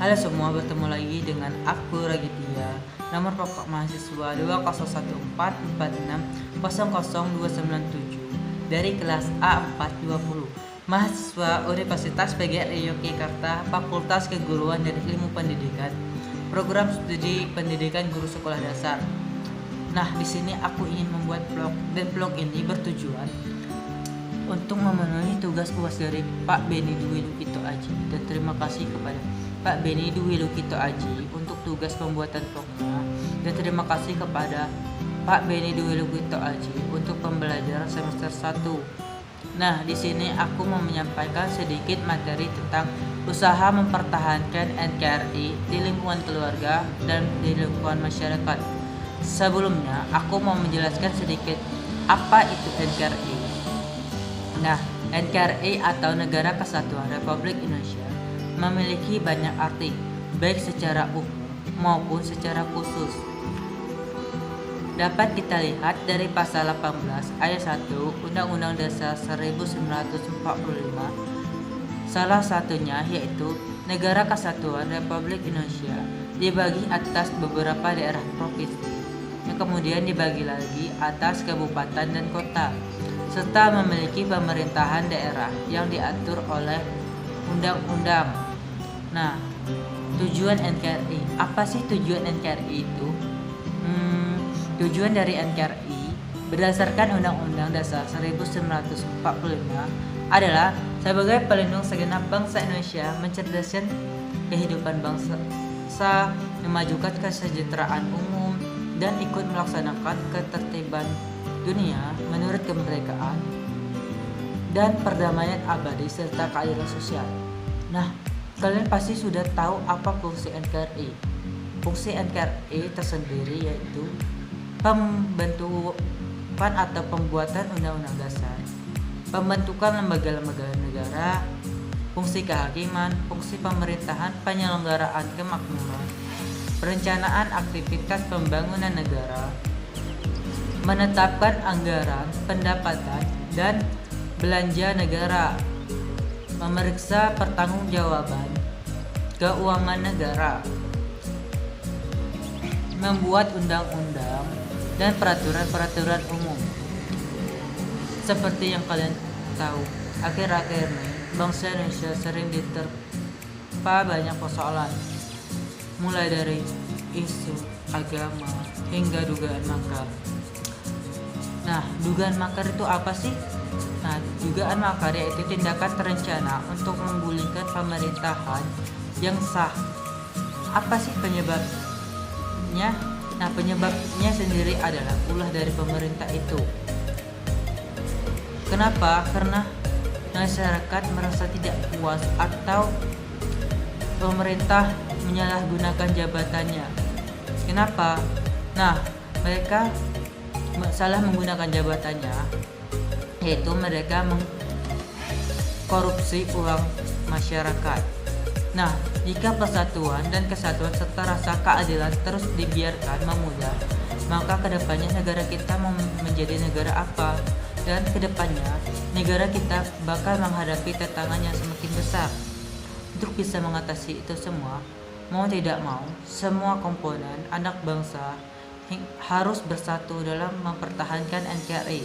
Halo semua, bertemu lagi dengan aku Raditya. Nomor pokok mahasiswa 20144600297 dari kelas A420. Mahasiswa Universitas PGRI Yogyakarta, Fakultas Keguruan dan Ilmu Pendidikan, Program Studi Pendidikan Guru Sekolah Dasar. Nah, di sini aku ingin membuat vlog, dan vlog ini bertujuan untuk memenuhi tugas UAS dari Pak Beni Dwi Lukito Aji, dan terima kasih kepada Pak Beni Dwi Lukito Aji untuk tugas pembuatan vlognya, dan terima kasih kepada Pak Beni Dwi Lukito Aji untuk pembelajaran semester 1. Nah, di sini aku mau menyampaikan sedikit materi tentang usaha mempertahankan NKRI di lingkungan keluarga dan di lingkungan masyarakat. Sebelumnya, aku mau menjelaskan sedikit apa itu NKRI. Nah, NKRI atau Negara Kesatuan Republik Indonesia memiliki banyak arti, baik secara umum maupun secara khusus. Dapat kita lihat dari pasal 18 ayat 1 Undang-Undang Dasar 1945. Salah satunya yaitu Negara Kesatuan Republik Indonesia dibagi atas beberapa daerah provinsi, yang kemudian dibagi lagi atas kabupaten dan kota, serta memiliki pemerintahan daerah yang diatur oleh undang-undang. Nah, tujuan NKRI. Apa sih tujuan NKRI itu? Tujuan dari NKRI berdasarkan Undang-Undang Dasar 1945 adalah sebagai pelindung segenap bangsa Indonesia, mencerdaskan kehidupan bangsa, memajukan kesejahteraan umum, dan ikut melaksanakan ketertiban dunia menurut kemerdekaan dan perdamaian abadi serta keadilan sosial. Nah, kalian pasti sudah tahu apa fungsi NKRI. Fungsi NKRI tersendiri yaitu pembentukan atau pembuatan undang-undang dasar, pembentukan lembaga-lembaga negara, fungsi kehakiman, fungsi pemerintahan, penyelenggaraan kemakmuran, perencanaan aktivitas pembangunan negara, menetapkan anggaran, pendapatan, dan belanja negara, memeriksa pertanggungjawaban keuangan negara, membuat undang-undang dan peraturan-peraturan umum. Seperti yang kalian tahu, akhir-akhir ini bangsa Indonesia sering diterpa banyak persoalan, mulai dari isu agama hingga dugaan makar. Nah, dugaan makar itu apa sih? Nah, dugaan makar yaitu tindakan terencana untuk menggulingkan pemerintahan yang sah. Apa sih penyebabnya? Nah, penyebabnya sendiri adalah ulah dari pemerintah itu. Kenapa? Karena masyarakat merasa tidak puas atau pemerintah menyalahgunakan jabatannya. Kenapa? Nah, mereka salah menggunakan jabatannya, yaitu mereka mengkorupsi uang masyarakat. Nah, jika persatuan dan kesatuan serta rasa keadilan terus dibiarkan memudar, maka kedepannya negara kita mau menjadi negara apa? Dan kedepannya negara kita bakal menghadapi tantangan yang semakin besar. Untuk bisa mengatasi itu semua, mau tidak mau, semua komponen anak bangsa harus bersatu dalam mempertahankan NKRI,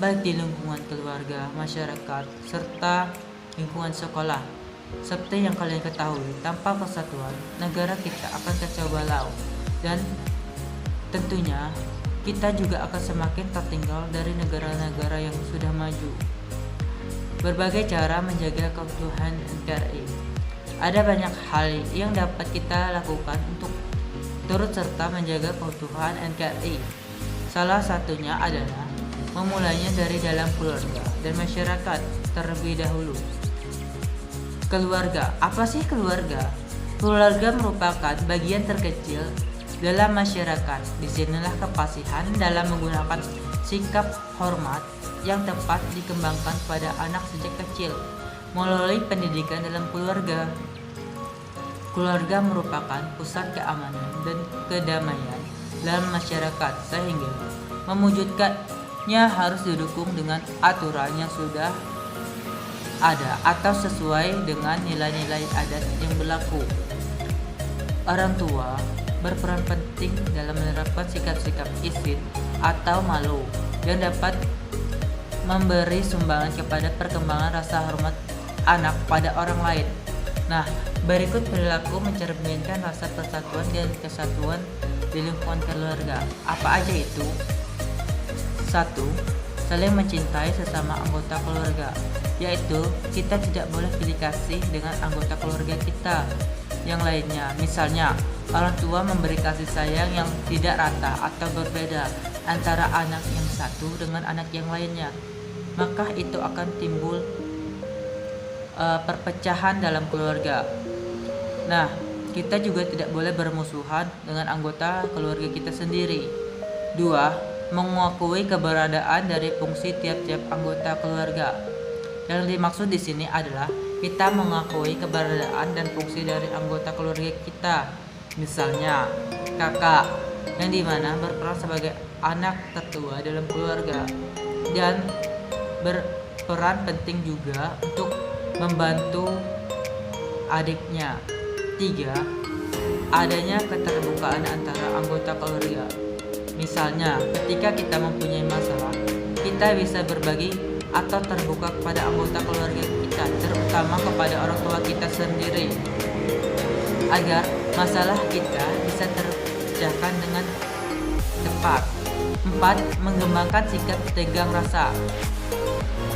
baik di lingkungan keluarga, masyarakat, serta lingkungan sekolah. Seperti yang kalian ketahui, tanpa persatuan, negara kita akan kacau balau, dan tentunya kita juga akan semakin tertinggal dari negara-negara yang sudah maju. Berbagai cara menjaga keutuhan NKRI. Ada banyak hal yang dapat kita lakukan untuk turut serta menjaga keutuhan NKRI. Salah satunya adalah memulainya dari dalam keluarga dan masyarakat terlebih dahulu. Keluarga, apa sih keluarga? Keluarga merupakan bagian terkecil dalam masyarakat. Disinilah kefasihan dalam menggunakan sikap hormat yang tepat dikembangkan pada anak sejak kecil melalui pendidikan dalam keluarga. Keluarga merupakan pusat keamanan dan kedamaian dalam masyarakat, sehingga mewujudkannya harus didukung dengan aturan yang sudah ada atau sesuai dengan nilai-nilai adat yang berlaku. Orang tua berperan penting dalam menerapkan sikap-sikap isin atau malu yang dapat memberi sumbangan kepada perkembangan rasa hormat anak pada orang lain. Nah, berikut perilaku mencerminkan rasa persatuan dan kesatuan di lingkungan keluarga. Apa aja itu? 1. Saling mencintai sesama anggota keluarga, yaitu kita tidak boleh pilih kasih dengan anggota keluarga kita yang lainnya. Misalnya, orang tua memberi kasih sayang yang tidak rata atau berbeda antara anak yang satu dengan anak yang lainnya, maka itu akan timbul perpecahan dalam keluarga. Nah, kita juga tidak boleh bermusuhan dengan anggota keluarga kita sendiri. 2. Mengakui keberadaan dari fungsi tiap-tiap anggota keluarga. Yang dimaksud di sini adalah kita mengakui keberadaan dan fungsi dari anggota keluarga kita. Misalnya, kakak yang dimana berperan sebagai anak tertua dalam keluarga dan berperan penting juga untuk membantu adiknya. 3. Adanya keterbukaan antara anggota keluarga. Misalnya, ketika kita mempunyai masalah, kita bisa berbagi atau terbuka kepada anggota keluarga kita, terutama kepada orang tua kita sendiri, agar masalah kita bisa terpecahkan dengan cepat. 4. Mengembangkan sikap tegang rasa,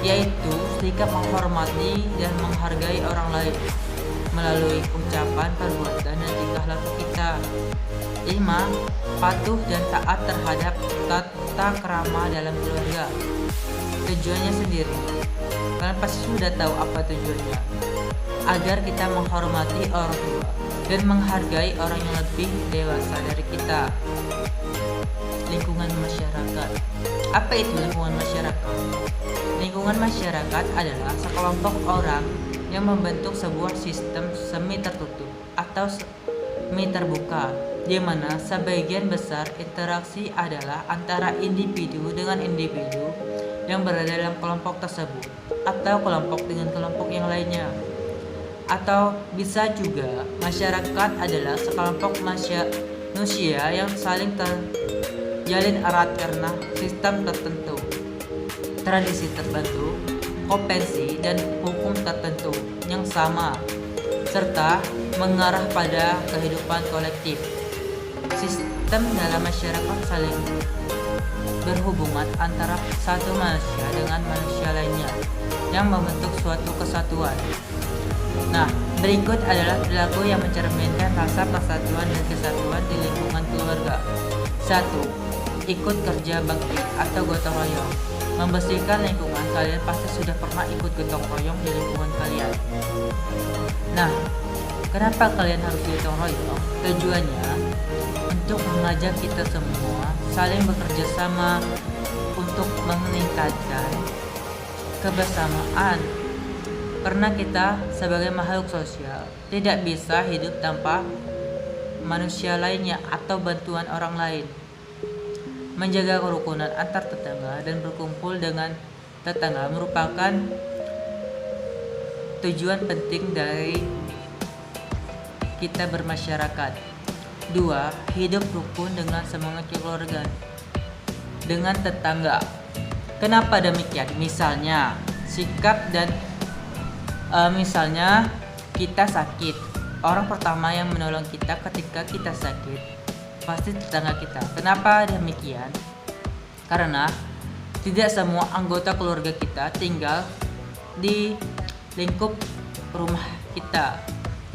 yaitu sikap menghormati dan menghargai orang lain melalui ucapan, perbuatan, dan tingkah laku kita. 5. Patuh dan taat terhadap tata krama dalam keluarga. Tujuannya sendiri, kalian pasti sudah tahu apa tujuannya, agar kita menghormati orang tua dan menghargai orang yang lebih dewasa dari kita. Lingkungan masyarakat. Apa itu lingkungan masyarakat? Lingkungan masyarakat adalah sekelompok orang yang membentuk sebuah sistem semi tertutup atau semi terbuka, di mana sebagian besar interaksi adalah antara individu dengan individu yang berada dalam kelompok tersebut, atau kelompok dengan kelompok yang lainnya. Atau bisa juga masyarakat adalah sekelompok manusia yang saling terjalin erat karena sistem tertentu, tradisi tertentu, konvensi, dan hukum tertentu yang sama, serta mengarah pada kehidupan kolektif. Sistem dalam masyarakat saling berhubungan antara satu manusia dengan manusia lainnya yang membentuk suatu kesatuan. Nah, berikut adalah perilaku yang mencerminkan rasa persatuan dan kesatuan di lingkungan keluarga. 1. Ikut kerja bakti atau gotong royong. Membersihkan lingkungan. Kalian pasti sudah pernah ikut gotong royong di lingkungan kalian. Nah, kenapa kalian harus gotong royong? Tujuannya untuk mengajak kita semua saling bekerja sama untuk meningkatkan kebersamaan. Karena kita sebagai makhluk sosial tidak bisa hidup tanpa manusia lainnya atau bantuan orang lain. Menjaga kerukunan antar tetangga dan berkumpul dengan tetangga merupakan tujuan penting dari kita bermasyarakat. 2. Hidup rukun dengan semangat keluarga dengan tetangga. Kenapa demikian? Misalnya, sikap dan misalnya kita sakit, orang pertama yang menolong kita ketika kita sakit pasti tetangga kita. Kenapa demikian? Karena tidak semua anggota keluarga kita tinggal di lingkup rumah kita.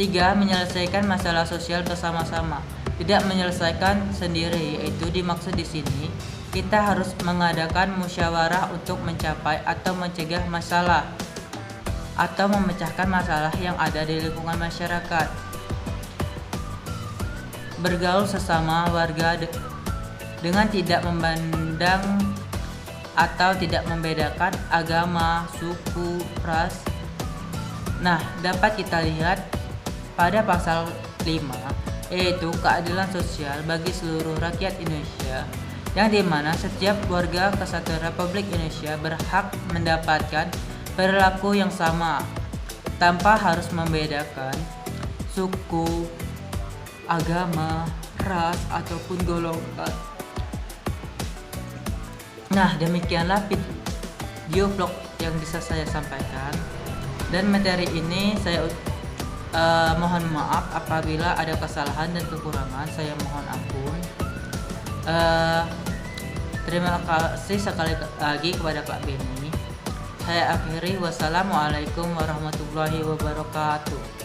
3. Menyelesaikan masalah sosial bersama-sama, tidak menyelesaikan sendiri, yaitu dimaksud di sini kita harus mengadakan musyawarah untuk mencapai atau mencegah masalah atau memecahkan masalah yang ada di lingkungan masyarakat. Bergaul sesama warga dengan tidak memandang atau tidak membedakan agama, suku, ras. Nah, dapat kita lihat pada pasal 5, yaitu keadilan sosial bagi seluruh rakyat Indonesia, yang dimana setiap warga kesatuan Republik Indonesia berhak mendapatkan perilaku yang sama tanpa harus membedakan suku, agama, ras, ataupun golongan. Nah, demikianlah video vlog yang bisa saya sampaikan. Dan materi ini saya mohon maaf apabila ada kesalahan dan kekurangan, saya mohon ampun. Terima kasih sekali lagi kepada Kak Beni. Saya akhiri, wassalamualaikum warahmatullahi wabarakatuh.